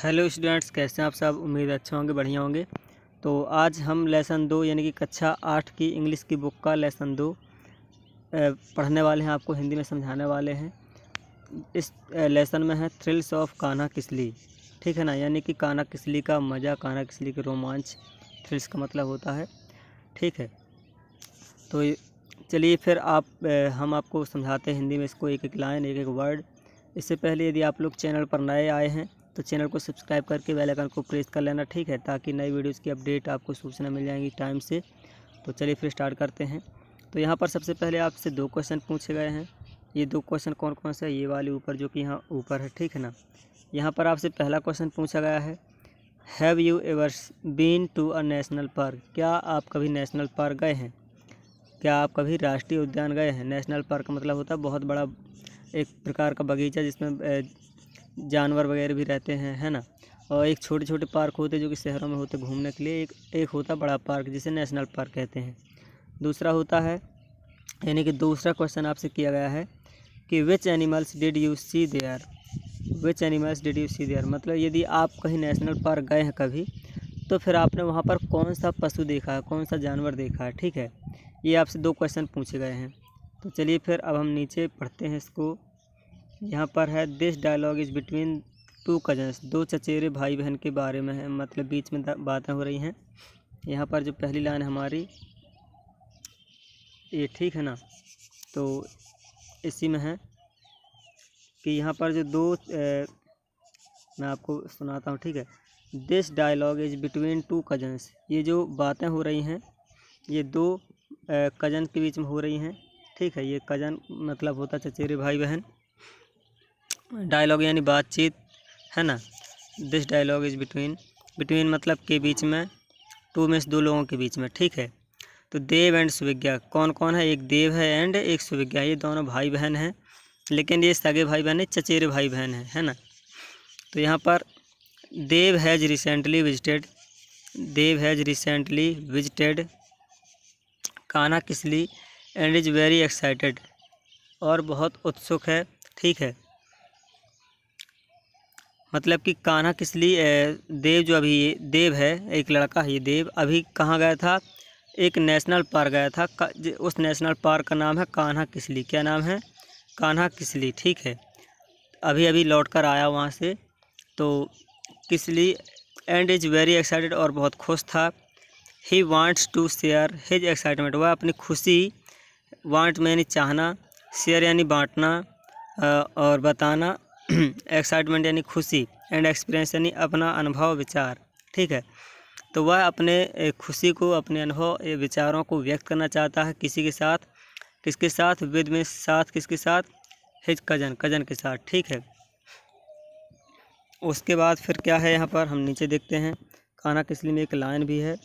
Hello students, कैसे हैं आप सब। उम्मीद अच्छे होंगे, बढ़िया होंगे। तो आज हम लेसन 2 यानी कि कक्षा 8 की इंग्लिश की बुक का लेसन 2 पढ़ने वाले हैं, आपको हिंदी में समझाने वाले हैं। इस लेसन में है थ्रिल्स ऑफ कान्हा किसली, ठीक है ना। यानी कि कान्हा किसली का मज़ा, कान्हा किसली के रोमांच, थ्रिल्स का मतलब होता है, ठीक है। तो चलिए फिर हम आपको समझाते हैं हिंदी में इसको, एक एक लाइन, एक एक वर्ड। इससे पहले यदि आप लोग चैनल पर नए आए हैं तो चैनल को सब्सक्राइब करके बेल आइकन को प्रेस कर लेना, ठीक है, ताकि नई वीडियोज़ की अपडेट आपको सूचना मिल जाएंगी टाइम से। तो चलिए फिर स्टार्ट करते हैं। तो यहाँ पर सबसे पहले आपसे 2 क्वेश्चन पूछे गए हैं। ये 2 क्वेश्चन कौन कौन से है, ये वाले ऊपर जो कि यहाँ ऊपर है, ठीक है ना। यहाँ पर आपसे पहला क्वेश्चन पूछा गया है, have you ever been to a national park. क्या आप कभी नेशनल पार्क गए हैं? क्या आप कभी राष्ट्रीय उद्यान गए हैं? नेशनल पार्क का मतलब होता है बहुत बड़ा एक प्रकार का बगीचा जिसमें जानवर वगैरह भी रहते हैं, है ना। और एक छोटे छोटे पार्क होते हैं जो कि शहरों में होते घूमने के लिए। एक होता बड़ा पार्क जिसे नेशनल पार्क कहते हैं। दूसरा होता है, यानी कि दूसरा क्वेश्चन आपसे किया गया है कि which animals did you see there. Which animals did you see there मतलब यदि आप कहीं नेशनल पार्क गए हैं कभी, तो फिर आपने वहाँ पर कौन सा पशु देखा है, कौन सा जानवर देखा है, ठीक है। ये आपसे 2 क्वेश्चन पूछे गए हैं। तो चलिए फिर अब हम नीचे पढ़ते हैं इसको। यहाँ पर है, this dialogue is between 2 cousins. 2 चचेरे भाई बहन के बारे में है, मतलब बीच में बातें हो रही हैं। यहाँ पर जो पहली लाइन हमारी ये, ठीक है ना। तो इसी में है कि यहाँ पर जो मैं आपको सुनाता हूँ, ठीक है। This dialogue is between 2 cousins. ये जो बातें हो रही हैं ये 2 कजन के बीच में हो रही हैं, ठीक है। ये कजन मतलब होता चचेरे भाई बहन। डायलॉग यानी बातचीत, है ना। दिस डायलॉग इज़ बिटवीन मतलब के बीच में, 2 में 2 लोगों के बीच में, ठीक है। तो देव एंड सुविज्ञा, कौन कौन है? एक देव है एंड एक सुविज्ञा। ये दोनों भाई बहन हैं, लेकिन ये सगे भाई बहन है, चचेरे भाई बहन हैं, है ना। तो यहाँ पर Dev has recently visited Kanha Kisli and is very excited, और बहुत उत्सुक है, ठीक है। मतलब कि कान्हा किसली, देव जो अभी देव है, एक लड़का है, ये देव अभी कहाँ गया था? एक नेशनल पार्क गया था। उस नेशनल पार्क का नाम है कान्हा किसली। क्या नाम है? कान्हा किसली, ठीक है। अभी अभी लौट कर आया वहाँ से। तो किसली एंड इज़ वेरी एक्साइटेड, और बहुत खुश था। He wants to share his excitement, वह अपनी खुशी, वांट में यानी चाहना, शेयर यानी बांटना, और बताना, एक्साइटमेंट यानी खुशी, एंड एक्सपीरियंस यानी अपना अनुभव, विचार, ठीक है। तो वह अपने खुशी को, अपने अनुभव, विचारों को व्यक्त करना चाहता है किसी के साथ। किसके साथ? विद में साथ, किसके साथ? हिज कजन के साथ, ठीक है। उसके बाद फिर क्या है, यहाँ पर हम नीचे देखते हैं। कान्हा किसली में एक लाइन भी है,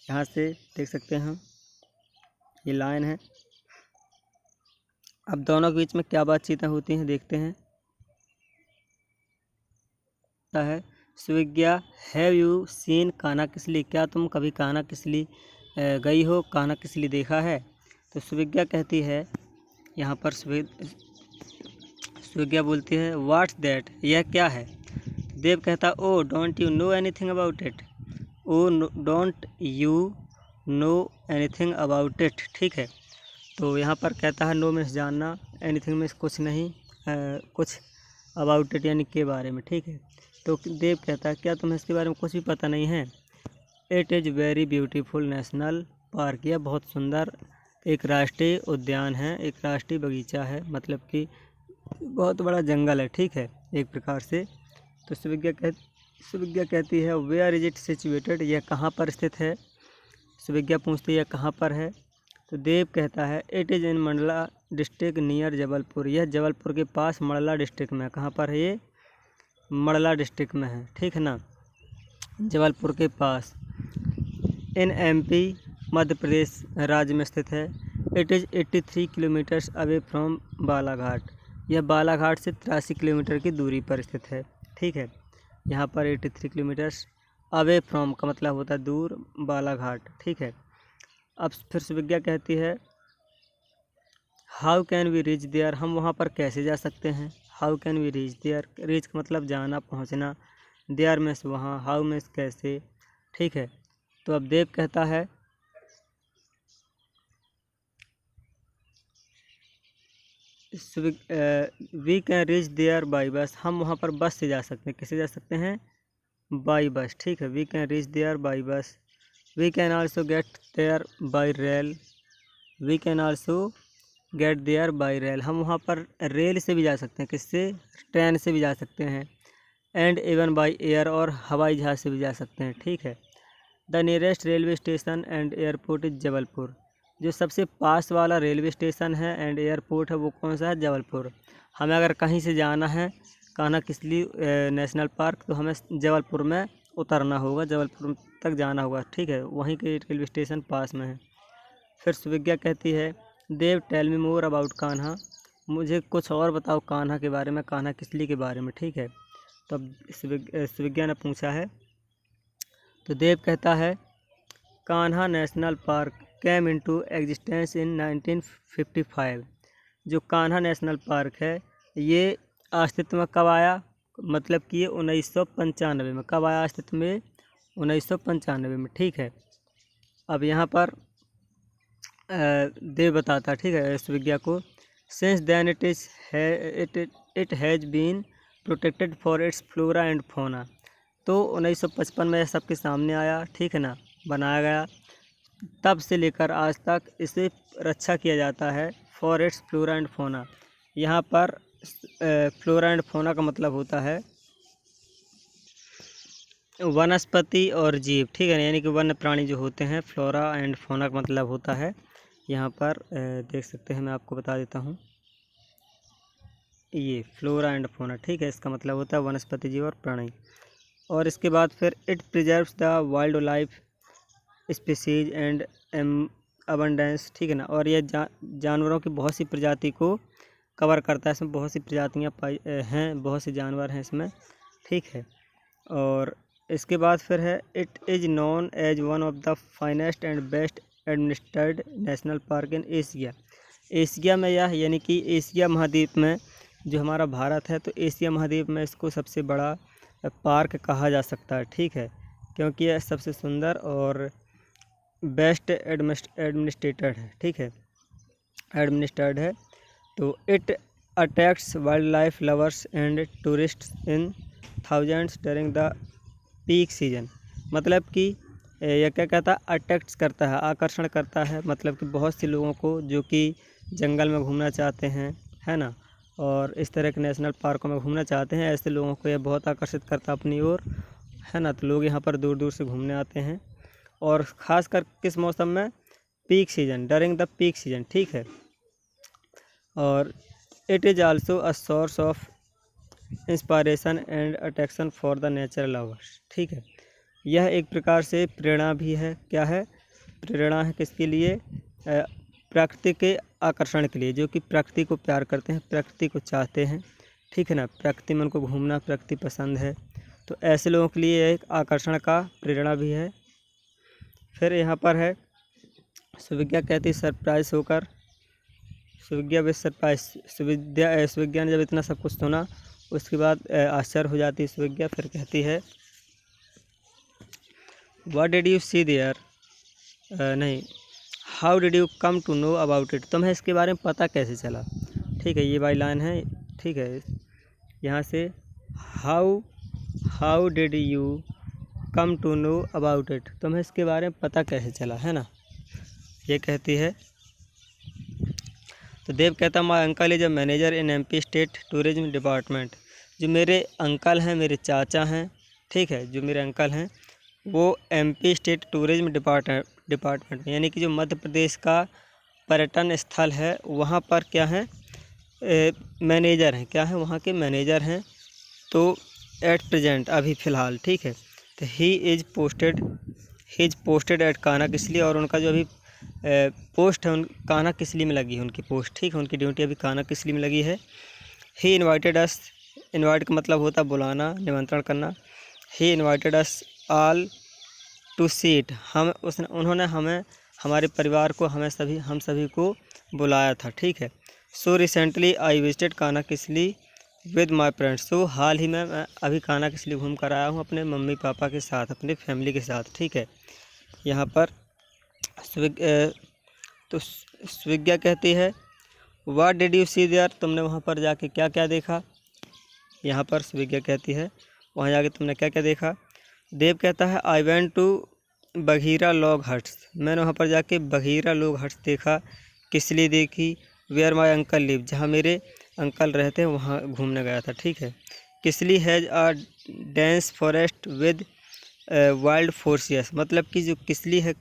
यहाँ से देख सकते हैं हम, ये लाइन है। अब दोनों के बीच में क्या बातचीतें होती हैं देखते हैं। है Suvigya, have you seen Kanha Kisli, क्या तुम कभी कान्हा किसली गई हो, कान्हा किसली देखा है? तो सुविज्ञा कहती है, यहाँ पर सुविज्ञा बोलती है, व्हाट्स दैट, यह क्या है? देव कहता, oh don't you know anything about it. Oh don't you know anything about it, ठीक है। तो यहाँ पर कहता है, नो मीन्स जानना, एनीथिंग मीन्स कुछ नहीं, कुछ, अबाउट इट यानी के बारे में, ठीक है। तो देव कहता है, क्या तुम्हें इसके बारे में कुछ भी पता नहीं है? It is very beautiful national park, यह बहुत सुंदर एक राष्ट्रीय उद्यान है, एक राष्ट्रीय बगीचा है, मतलब कि बहुत बड़ा जंगल है, ठीक है, एक प्रकार से। तो सुविज्ञा कहती है, वेयर इज इट सिचुएटेड, यह कहाँ पर स्थित है? सुविज्ञा पूछती है, कहाँ पर है? तो देव कहता है, it is in Mandla district near Jabalpur, यह जबलपुर के पास मंडला डिस्ट्रिक्ट में। कहाँ पर है ये? मंडला डिस्ट्रिक्ट में है, ठीक है ना, जबलपुर के पास। इन एमपी, मध्य प्रदेश राज्य में स्थित है। It is 83 kilometres away from Balaghat, यह बालाघाट से 83 किलोमीटर की दूरी पर स्थित है, ठीक है। यहाँ पर 83 किलोमीटर्स, अवे फ्रॉम का मतलब होता है दूर, बालाघाट, ठीक है। अब फिर सुविज्ञा कहती है, how can we reach there, हम वहाँ पर कैसे जा सकते हैं? How can we reach there, reach का मतलब जाना, पहुँचना, देयर मीन्स वहाँ, हाउ मीन्स कैसे, ठीक है। तो अब देव कहता है we can reach there by bus, हम वहाँ पर बस से जा सकते हैं, कैसे जा सकते हैं, बाई बस, ठीक है। We can reach there by bus, we can also get there by rail, we can also get there by rail, हम वहाँ पर रेल से भी जा सकते हैं, किससे, ट्रेन से भी जा सकते हैं। एंड इवन बाई एयर, और हवाई जहाज़ से भी जा सकते हैं, ठीक है। The nearest railway station and airport is Jabalpur, जो सबसे पास वाला रेलवे स्टेशन है एंड एयरपोर्ट है वो कौन सा है, जबलपुर। हमें अगर कहीं से जाना है कान्हा किसली नेशनल पार्क, तो हमें जबलपुर में उतरना होगा, जबलपुर तक जाना होगा, ठीक है। वहीं के रेलवे स्टेशन पास में है। फिर सुविज्ञा कहती है Dev tell me more about Kanha, मुझे कुछ और बताओ कान्हा के बारे में, कान्हा किसली के बारे में, ठीक है। तो अब सुविज्ञा ने पूछा है, तो देव कहता है Kanha national park came into existence in 1955, जो कान्हा नेशनल पार्क है ये अस्तित्व में कब आया, मतलब कि ये 1995 में, कब आया अस्तित्व में, 1995 में, ठीक है। अब यहाँ पर देव बताता, ठीक है, सुविज्ञा को, since then it has been protected for its flora and fauna, तो 1955 में सबके सामने आया, ठीक है ना, बनाया गया, तब से लेकर आज तक इसे रक्षा किया जाता है for its flora and fauna. यहाँ पर फ्लोरा एंड फौना का मतलब होता है वनस्पति और जीव, ठीक है, यानी कि वन्य प्राणी जो होते हैं, फ्लोरा एंड फौना का मतलब होता है, यहाँ पर देख सकते हैं, मैं आपको बता देता हूँ, ये फ्लोरा एंड फौना, ठीक है, इसका मतलब होता है वनस्पति, जीव और प्राणी। और इसके बाद फिर it preserves the wild life species and abundance, ठीक है ना, और ये जानवरों की बहुत सी प्रजाति को कवर करता है, इसमें बहुत सी प्रजातियाँ पाई हैं, बहुत से जानवर हैं इसमें, ठीक है। और इसके बाद फिर है it is known as one of the finest and best administered national park in Asia, Asia में यह, यानी कि एशिया महाद्वीप में, जो हमारा भारत है, तो एशिया महाद्वीप में इसको सबसे बड़ा पार्क कहा जा सकता है, ठीक है, क्योंकि यह सबसे सुंदर और बेस्ट एडमिनिस्ट्रेटेड है, ठीक है, एडमिनिस्ट्रेड है। तो it attracts wild life lovers and tourists in thousands during the peak season, मतलब कि यह क्या कहता है, अट्रैक्ट्स करता है, आकर्षण करता है, मतलब कि बहुत से लोगों को जो कि जंगल में घूमना चाहते हैं, है ना, और इस तरह के नेशनल पार्कों में घूमना चाहते हैं, ऐसे लोगों को यह बहुत आकर्षित करता है अपनी ओर, है ना। तो लोग यहाँ पर दूर दूर से घूमने आते हैं, और ख़ास कर किस मौसम में, peak season, during the peak season, ठीक है। और it is also a source of inspiration and attraction for the nature lovers, ठीक है, यह एक प्रकार से प्रेरणा भी है, क्या है, प्रेरणा है किसके लिए, प्रकृति के आकर्षण के लिए, जो कि प्रकृति को प्यार करते हैं, प्रकृति को चाहते हैं, ठीक है ना, प्रकृति में उनको घूमना, प्रकृति पसंद है, तो ऐसे लोगों के लिए एक आकर्षण का प्रेरणा भी है। फिर यहाँ पर है सुविज्ञा कहती सरप्राइज होकर, सुविज्ञा भी सरप्राइज, सुविज्ञा ने जब इतना सब कुछ सुना उसके बाद आश्चर्य हो जाती है सुविज्ञा, फिर कहती है what did you see there, नहीं, how did you come to know about it, तुम्हें इसके बारे में पता कैसे चला, ठीक है, ये वाली लाइन है, ठीक है, यहाँ से how did you come to know about it, तुम्हें इसके बारे में पता कैसे चला, है ना, ये कहती है। तो देव कहता my uncle is a manager in MP state tourism department, जो मेरे अंकल हैं, मेरे चाचा हैं, ठीक है, जो मेरे अंकल हैं वो एमपी स्टेट टूरिज्म डिपार्टमेंट में, यानी कि जो मध्य प्रदेश का पर्यटन स्थल है वहाँ पर क्या है, मैनेजर हैं, क्या है, वहाँ के मैनेजर हैं। तो एट प्रेजेंट, अभी फ़िलहाल, ठीक है, तो he is posted at Kanha Kisli, और उनका जो अभी पोस्ट है उन कान्हा किसली में लगी है उनकी पोस्ट, ठीक है, उनकी ड्यूटी अभी कान्हा किसली में लगी है। ही इन्वाइटेड अस, इन्वाइट का मतलब होता है बुलाना, निमंत्रण करना। He invited us all to see it, उन्होंने हमें, हमारे परिवार को, हम सभी को बुलाया था, ठीक है। So recently I visited Kanha Kisli with my friends. तो हाल ही में मैं अभी कान्हा किस लिए घूम कर आया हूँ अपने मम्मी पापा के साथ, अपने फैमिली के साथ। ठीक है, यहाँ पर तो स्विग्या कहती है what did you see there, तुमने वहाँ पर जाके क्या क्या देखा। यहाँ पर स्विग्या कहती है वहाँ जाके तुमने क्या क्या देखा। देव कहता है I went to Baghira log huts, मैंने वहाँ पर जाके बघीरा लॉग हट्स देखा। किस लिए देखी। वेयर माई अंकल लिव, जहाँ मेरे अंकल रहते हैं वहाँ घूमने गया था। ठीक है, Kisli has a dense forest with wild ferocious, मतलब कि जो किसली है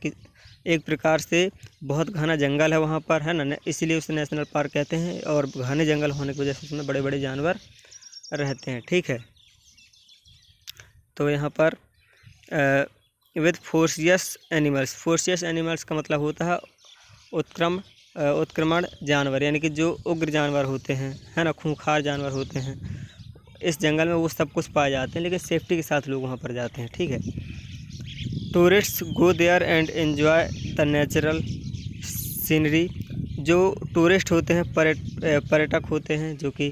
एक प्रकार से बहुत घना जंगल है वहाँ पर, है ना, इसीलिए उसे नेशनल पार्क कहते हैं। और घने जंगल होने की वजह से उसमें बड़े बड़े जानवर रहते हैं। ठीक है, तो यहाँ पर विद फोर्सियस एनिमल्स, फोर्सियस एनिमल्स का मतलब होता है उत्क्रमण जानवर, यानी कि जो उग्र जानवर होते हैं, है ना, खूंखार जानवर होते हैं। इस जंगल में वो सब कुछ पाए जाते हैं, लेकिन सेफ्टी के साथ लोग वहाँ पर जाते हैं। ठीक है, tourists go there and enjoy the natural scenery, जो टूरिस्ट होते हैं, पर्यटक होते हैं, जो कि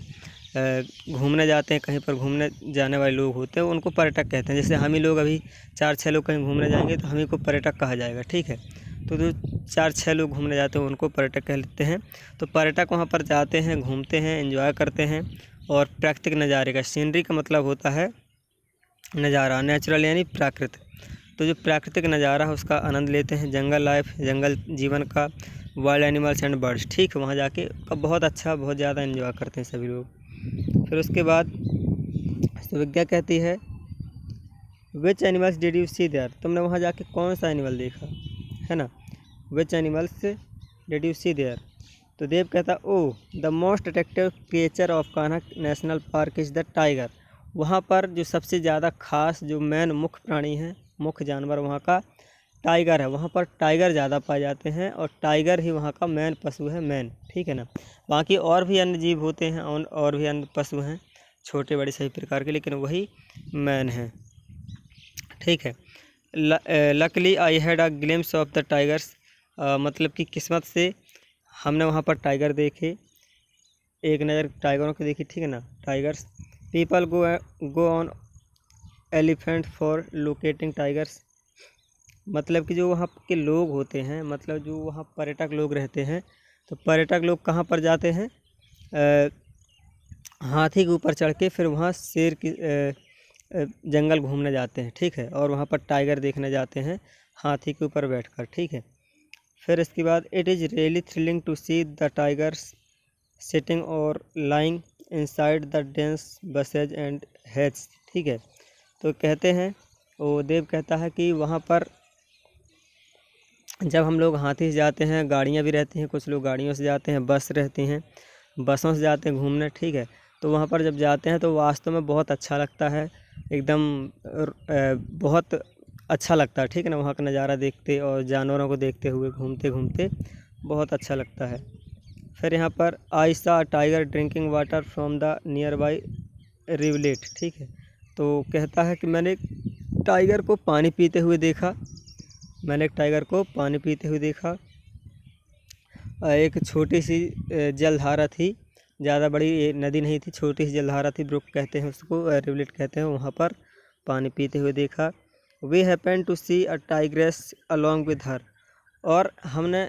घूमने जाते हैं, कहीं पर घूमने जाने वाले लोग होते हैं, उनको पर्यटक कहते हैं। जैसे हम ही लोग अभी 4-6 लोग कहीं घूमने जाएंगे तो हम ही को पर्यटक कहा जाएगा। ठीक है, तो जो 4-6 लोग घूमने जाते हैं उनको पर्यटक कहते हैं। तो पर्यटक वहाँ पर जाते हैं, घूमते हैं, एंजॉय करते हैं और प्राकृतिक नज़ारे का, सीनरी का मतलब होता है नज़ारा, नेचुरल यानी प्राकृतिक, तो जो प्राकृतिक नज़ारा है उसका आनंद लेते हैं, जंगल लाइफ, जंगल जीवन का, वाइल्ड एनिमल्स एंड बर्ड्स। ठीक है, वहाँ जाके बहुत अच्छा, बहुत ज़्यादा एंजॉय करते हैं सभी लोग। फिर उसके बाद स्विग्या कहती है which animals did you see there, तुमने वहाँ जाके कौन सा एनिमल देखा, है ना, which animals did you see there. तो देव कहता oh the most attractive creature of Kanha national park is the tiger, वहाँ पर जो सबसे ज़्यादा खास जो मेन मुख्य प्राणी है, मुख्य जानवर वहाँ का टाइगर है। वहाँ पर टाइगर ज़्यादा पाए जाते हैं और टाइगर ही वहाँ का मेन पशु है, मेन। ठीक है ना, बाकी और भी अन्य जीव होते हैं और भी अन्य पशु हैं, छोटे बड़े सभी प्रकार के, लेकिन वही मेन है। ठीक है, luckily I had a glimpse of the tigers, मतलब कि किस्मत से हमने वहाँ पर टाइगर देखे, एक नज़र टाइगरों की देखी। ठीक है ना, tigers. People go on elephant for locating tigers, मतलब कि जो वहाँ के लोग होते हैं, मतलब जो वहाँ पर्यटक लोग रहते हैं, तो पर्यटक लोग कहाँ पर जाते हैं, हाथी के ऊपर चढ़ के फिर वहाँ शेर की जंगल घूमने जाते हैं। ठीक है, और वहाँ पर टाइगर देखने जाते हैं हाथी के ऊपर बैठकर। ठीक है, फिर इसके बाद it is really thrilling to see the tigers sitting और lying inside the dense bushes and hedges. ठीक है, तो कहते हैं, वो देव कहता है कि वहाँ पर जब हम लोग हाथी से जाते हैं, गाड़ियाँ भी रहती हैं, कुछ लोग गाड़ियों से जाते हैं, बस रहती हैं, बसों से जाते हैं घूमने। ठीक है, तो वहाँ पर जब जाते हैं तो वास्तव में बहुत अच्छा लगता है, एकदम बहुत अच्छा लगता है। ठीक है ना, वहाँ का नज़ारा देखते और जानवरों को देखते हुए घूमते घूमते बहुत अच्छा लगता है। फिर यहाँ पर I saw tiger drinking water from the nearby rivulet. ठीक है, तो कहता है कि मैंने टाइगर को पानी पीते हुए देखा, मैंने एक टाइगर को पानी पीते हुए देखा। एक छोटी सी जलधारा थी, ज़्यादा बड़ी नदी नहीं थी, छोटी सी जलधारा थी, ब्रुक कहते हैं उसको, रिवलेट कहते हैं, वहाँ पर पानी पीते हुए देखा। We happen to see a tigress along with her, और हमने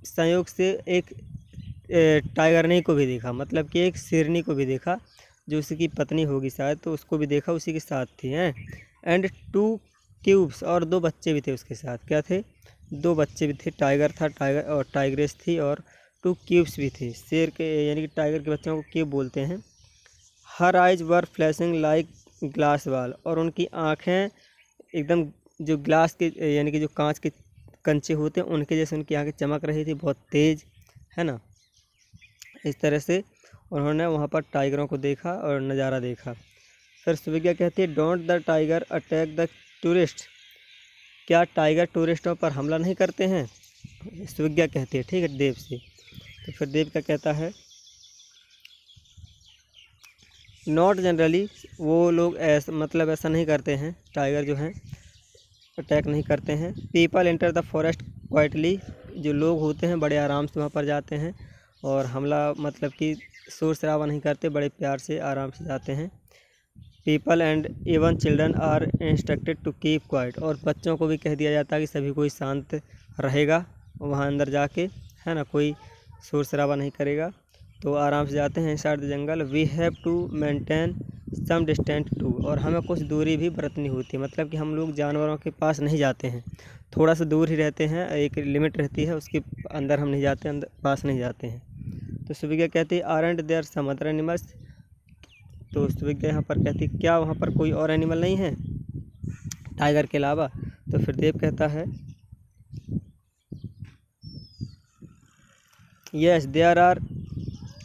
संयोग से एक टाइगरनी को भी देखा, मतलब कि एक शेरनी को भी देखा, जो उसकी पत्नी होगी शायद, तो उसको भी देखा, उसी के साथ थी हैं। एंड 2 क्यूब्स, और 2 बच्चे भी थे उसके साथ। क्या थे, 2 बच्चे भी थे, टाइगर था, टाइगर और टाइग्रेस थी, और 2 क्यूब्स भी थे, शेर के यानी कि टाइगर के बच्चों को क्यूब बोलते हैं। Her eyes were flashing like glass वाल, और उनकी आँखें एकदम जो ग्लास के यानी कि जो कांच के कंचे होते हैं उनके जैसे उनकी आँखें चमक रही थी, बहुत तेज़, है ना। इस तरह से उन्होंने वहाँ पर टाइगरों को देखा और नज़ारा देखा। फिर स्विग्या कहती है don't the tiger attack the tourist, क्या टाइगर टूरिस्टों पर हमला नहीं करते हैं, स्विग्या कहती है। ठीक है, देव से। तो फिर देव क्या कहता है, नॉट जनरली, वो लोग ऐसा मतलब ऐसा नहीं करते हैं, टाइगर जो हैं अटैक नहीं करते हैं। People enter the forest quietly, जो लोग होते हैं बड़े आराम से वहाँ पर जाते हैं और हमला मतलब कि शोर शराबा नहीं करते, बड़े प्यार से आराम से जाते हैं। People and even children are instructed to keep quiet, और बच्चों को भी कह दिया जाता है कि सभी कोई शांत रहेगा वहाँ अंदर जाके, है ना, कोई शोर शराबा नहीं करेगा, तो आराम से जाते हैं inside the jungle. We have to maintain some distance too, और हमें कुछ दूरी भी बरतनी होती है, मतलब कि हम लोग जानवरों के पास नहीं जाते हैं, थोड़ा सा दूर ही रहते हैं, एक लिमिट रहती है, उसके अंदर हम नहीं जाते, अंदर पास नहीं जाते हैं। तो सुविज्ञा कहती है aren't there some other animals, तो सुविज्ञा यहाँ पर कहती क्या वहाँ पर कोई और एनिमल नहीं है टाइगर के अलावा। तो फिर देव कहता है यस देयर आर,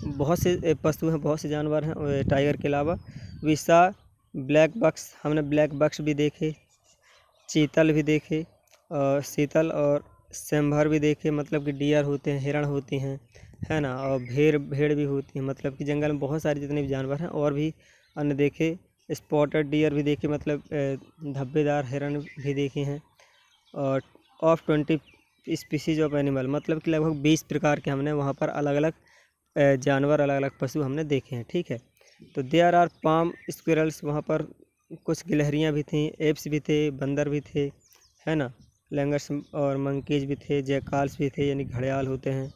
बहुत से पशु हैं, बहुत से जानवर हैं टाइगर के अलावा। वी सा ब्लैक बक्स, हमने ब्लैक बक्स भी देखे, चीतल भी देखे, और शीतल और सैंभर भी देखे, मतलब कि डियर होते हैं, हिरण होती हैं, है ना, और भेड़ भी होती हैं, मतलब कि जंगल में बहुत सारे जितने भी जानवर हैं और भी अन्य देखे। स्पॉटेड डियर भी देखे, मतलब धब्बेदार हिरण भी देखे हैं। और ऑफ 20 स्पीसीज ऑफ एनिमल, मतलब कि लगभग 20 प्रकार के हमने वहाँ पर अलग अलग जानवर, अलग अलग पशु हमने देखे हैं, ठीक है। तो देयर आर पाम स्क्विरल्स, वहाँ पर कुछ गिलहरियाँ भी थीं, एप्स भी थे, बंदर भी थे, है ना, लैंगर्स और मंकीज भी थे, जैकाल्स भी थे यानी घड़ियाल होते हैं,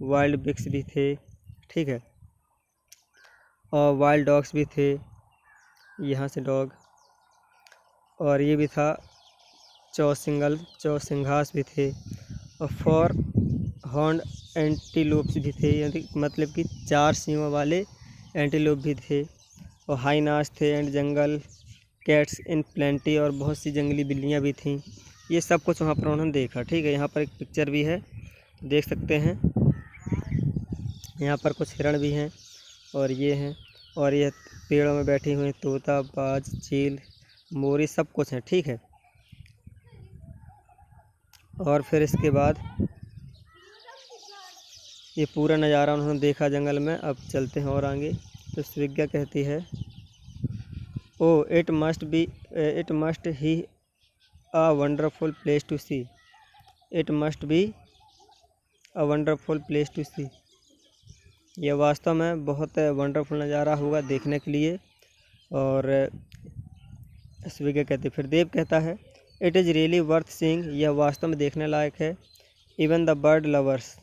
वाइल्ड बिक्स भी थे, ठीक है, और वाइल्ड डॉग्स भी थे, यहाँ से डॉग, और ये भी था चौसिंघास भी थे, और 4 हॉर्न एंटीलोप्स भी थे, यानी मतलब कि 4 सींगों वाले एंटीलोप भी थे, और हाइनास थे, and jungle cats in plenty, और बहुत सी जंगली बिल्लियाँ भी थीं। ये सब कुछ वहाँ पर उन्होंने देखा, ठीक है। यहाँ पर एक पिक्चर भी है, देख सकते हैं, यहाँ पर कुछ हिरण भी हैं, और ये हैं, और ये पेड़ों में बैठी हुई तोता, बाज, चील, मोरी, सब कुछ है, ठीक है। और फिर इसके बाद ये पूरा नज़ारा उन्होंने देखा जंगल में। अब चलते हैं और आगे। तो सुविज्ञा कहती है oh it must be a wonderful place to see, it must be a wonderful place to see, यह वास्तव में बहुत वंडरफुल नज़ारा होगा देखने के लिए। और सुविज्ञा कहती, फिर देव कहता है it is really worth seeing, यह वास्तव में देखने लायक है। इवन द बर्ड लवर्स,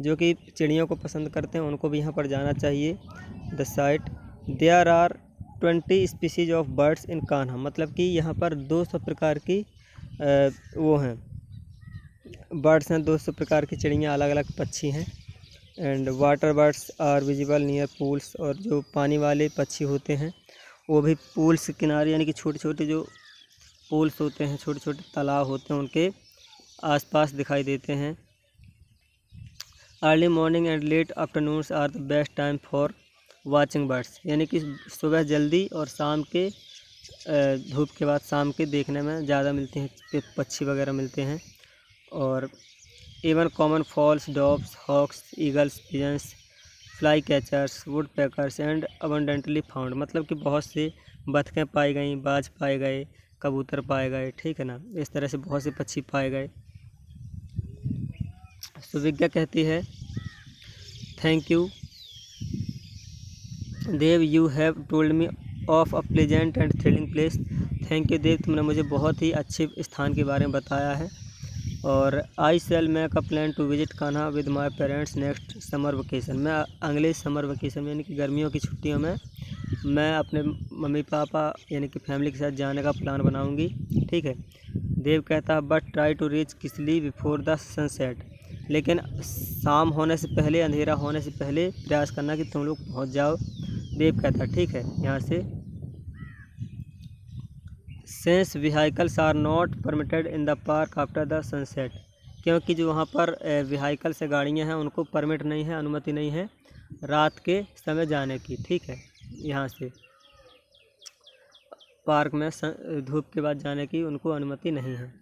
जो कि चिड़ियों को पसंद करते हैं, उनको भी यहाँ पर जाना चाहिए। The sight there are 20 species of birds in Kanha, मतलब कि यहाँ पर 200 प्रकार की वो हैं बर्ड्स हैं, 200 प्रकार की चिड़ियाँ, अलग अलग पक्षी हैं। And water birds are visible near pools, और जो पानी वाले पक्षी होते हैं वो भी पूल्स के किनारे, यानी कि छोटे छोटे जो पूल्स होते हैं, छोटे छोटे तालाब होते हैं, उनके आसपास दिखाई देते हैं। Early morning and late afternoons are the best time for watching birds, यानी कि सुबह जल्दी और शाम के धूप के बाद शाम के देखने में ज़्यादा मिलते हैं, पक्षी वगैरह मिलते हैं। और even common fowls, doves, hawks, eagles, pigeons, flycatchers, woodpeckers and abundantly found, मतलब कि बहुत से बतखें पाई गई, बाज पाए गए, कबूतर पाए गए, ठीक है ना, इस तरह से बहुत से पक्षी पाए गए। सुविज्ञा कहती है thank you Dev, you have told me of a pleasant and thrilling place, thank you Dev, तुमने मुझे बहुत ही अच्छे स्थान के बारे में बताया है। और I shall make a plan to visit Kanha with my parents next summer vacation, मैं अगले समर वेकेशन में यानी कि गर्मियों की छुट्टियों में मैं अपने मम्मी पापा यानी कि फैमिली के साथ जाने का प्लान बनाऊंगी, ठीक है। देव कहता है but try to reach Kisli before the sunset, लेकिन शाम होने से पहले, अंधेरा होने से पहले प्रयास करना कि तुम लोग पहुंच जाओ। देव कहता है ठीक है। यहाँ से since vehicles are not permitted in the park after the sunset, क्योंकि जो वहाँ पर व्हीकल से गाड़ियाँ हैं उनको परमिट नहीं है, अनुमति नहीं है रात के समय जाने की, ठीक है। यहाँ से पार्क में धूप के बाद जाने की उनको अनुमति नहीं है।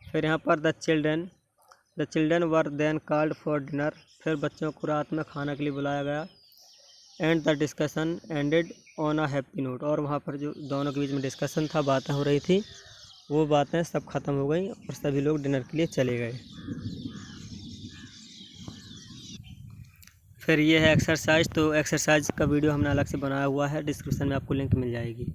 फिर यहाँ पर the children were then called for dinner, फिर बच्चों को रात में खाना के लिए बुलाया गया। And the discussion ended on a happy note, और वहाँ पर जो दोनों के बीच में डिस्कशन था, बातें हो रही थी, वो बातें सब ख़त्म हो गई और सभी लोग डिनर के लिए चले गए। फिर ये है एक्सरसाइज। तो एक्सरसाइज का वीडियो हमने अलग से बनाया हुआ है, डिस्क्रिप्शन में आपको लिंक मिल जाएगी।